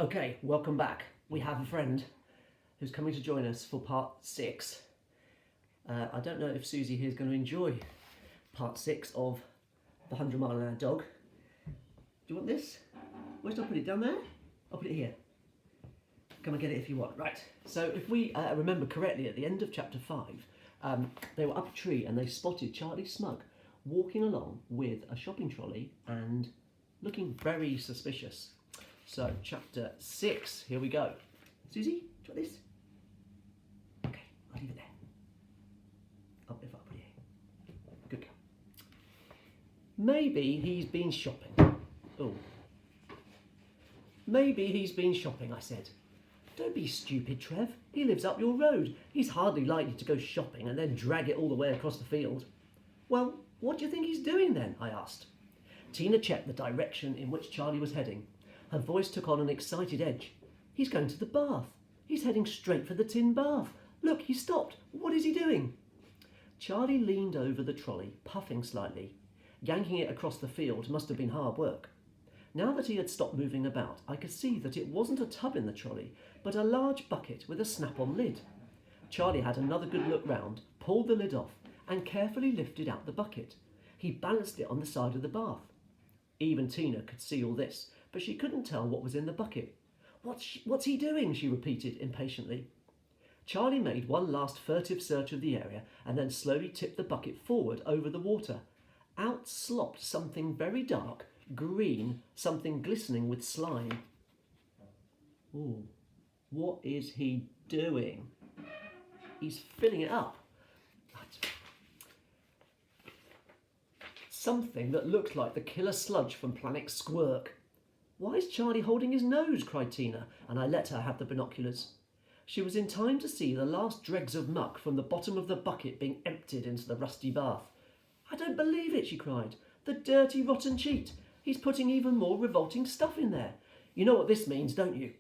Okay, welcome back. We have a friend who's coming to join us for part 6. I don't know if Susie here is going to enjoy part 6 of the 100 mile an hour dog. Do you want this? Where should I put it? Down there? I'll put it here. Come and get it if you want. Right, so if we remember correctly, at the end of chapter 5, they were up a tree and they spotted Charlie Smug walking along with a shopping trolley and looking very suspicious. So, chapter 6, here we go. Susie, do you want this? Okay, I'll leave it there. Oh, if I put it here. Good girl. Maybe he's been shopping. Oh. Maybe he's been shopping, I said. Don't be stupid, Trev. He lives up your road. He's hardly likely to go shopping and then drag it all the way across the field. Well, what do you think he's doing then? I asked. Tina checked the direction in which Charlie was heading. Her voice took on an excited edge. He's going to the bath. He's heading straight for the tin bath. Look, he stopped. What is he doing? Charlie leaned over the trolley, puffing slightly. Yanking it across the field must have been hard work. Now that he had stopped moving about, I could see that it wasn't a tub in the trolley, but a large bucket with a snap-on lid. Charlie had another good look round, pulled the lid off, and carefully lifted out the bucket. He balanced it on the side of the bath. Even Tina could see all this, but she couldn't tell what was in the bucket. What's he doing? She repeated impatiently. Charlie made one last furtive search of the area and then slowly tipped the bucket forward over the water. Out slopped something very dark, green, something glistening with slime. Ooh, what is he doing? He's filling it up. Something that looked like the killer sludge from Planet Squirk. Why is Charlie holding his nose? Cried Tina, and I let her have the binoculars. She was in time to see the last dregs of muck from the bottom of the bucket being emptied into the rusty bath. I don't believe it, she cried. The dirty, rotten cheat. He's putting even more revolting stuff in there. You know what this means, don't you?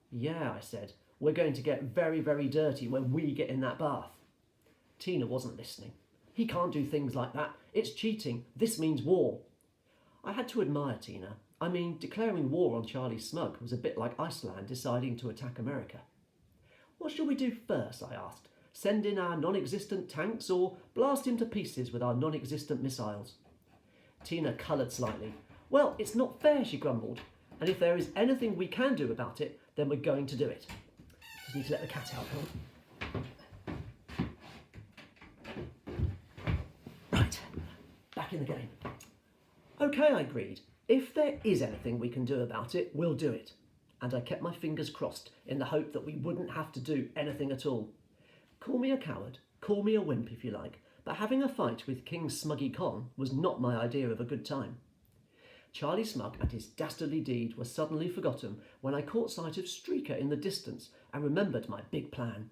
Yeah, I said. We're going to get very, very dirty when we get in that bath. Tina wasn't listening. He can't do things like that. It's cheating. This means war. I had to admire Tina. I mean, declaring war on Charlie Smug was a bit like Iceland deciding to attack America. What shall we do first? I asked. Send in our non-existent tanks or blast him to pieces with our non-existent missiles? Tina coloured slightly. Well, it's not fair, she grumbled. And if there is anything we can do about it, then we're going to do it. Just need to let the cat out. Right, back in the game. Okay, I agreed. If there is anything we can do about it, we'll do it. And I kept my fingers crossed in the hope that we wouldn't have to do anything at all. Call me a coward, call me a wimp if you like, but having a fight with King Smuggy Con was not my idea of a good time. Charlie Smug and his dastardly deed were suddenly forgotten when I caught sight of Streaker in the distance and remembered my big plan.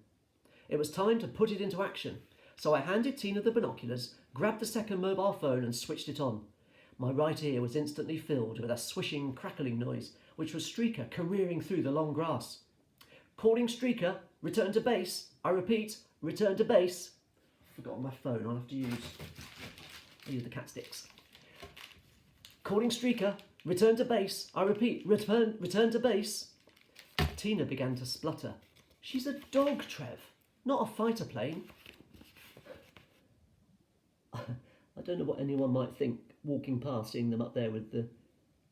It was time to put it into action, so I handed Tina the binoculars, grabbed the second mobile phone and switched it on. My right ear was instantly filled with a swishing, crackling noise, which was Streaker careering through the long grass. Calling Streaker, return to base. I repeat, return to base. I've forgotten my phone, I'll have to use the cat sticks. Calling Streaker, return to base. I repeat, return to base. Tina began to splutter. She's a dog, Trev, not a fighter plane. I don't know what anyone might think walking past, seeing them up there with the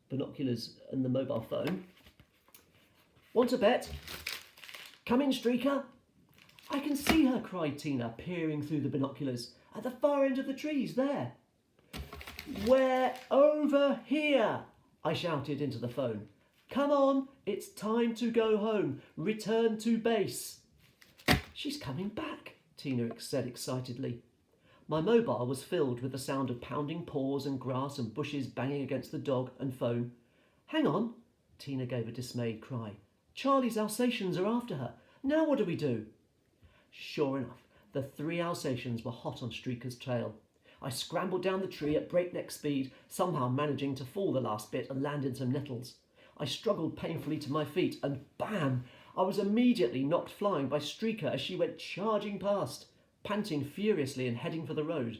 binoculars and the mobile phone. Want a bet? Come in, Streaker. I can see her, cried Tina, peering through the binoculars. At the far end of the trees, there. We're over here, I shouted into the phone. Come on, it's time to go home. Return to base. She's coming back, Tina said excitedly. My mobile was filled with the sound of pounding paws and grass and bushes banging against the dog and phone. Hang on, Tina gave a dismayed cry. Charlie's Alsatians are after her. Now what do we do? Sure enough, the 3 Alsatians were hot on Streaker's trail. I scrambled down the tree at breakneck speed, somehow managing to fall the last bit and land in some nettles. I struggled painfully to my feet and bam! I was immediately knocked flying by Streaker as she went charging past, panting furiously and heading for the road.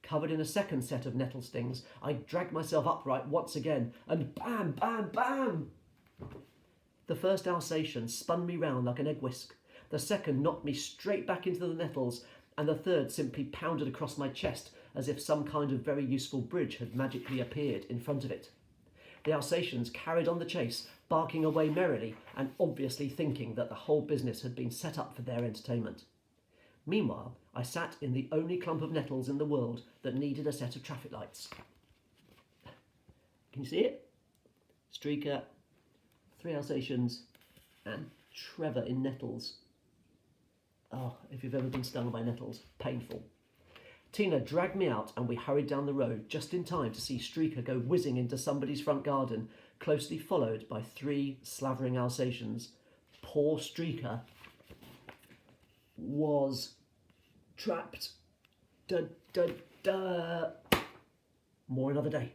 Covered in a second set of nettle stings, I dragged myself upright once again, and bam, bam, bam! The first Alsatian spun me round like an egg whisk. The second knocked me straight back into the nettles, and the third simply pounded across my chest as if some kind of very useful bridge had magically appeared in front of it. The Alsatians carried on the chase, barking away merrily and obviously thinking that the whole business had been set up for their entertainment. Meanwhile, I sat in the only clump of nettles in the world that needed a set of traffic lights. Can you see it? Streaker, 3 Alsatians, and Trevor in nettles. Oh, if you've ever been stung by nettles, painful. Tina dragged me out and we hurried down the road just in time to see Streaker go whizzing into somebody's front garden, closely followed by 3 slavering Alsatians. Poor Streaker was trapped. More another day.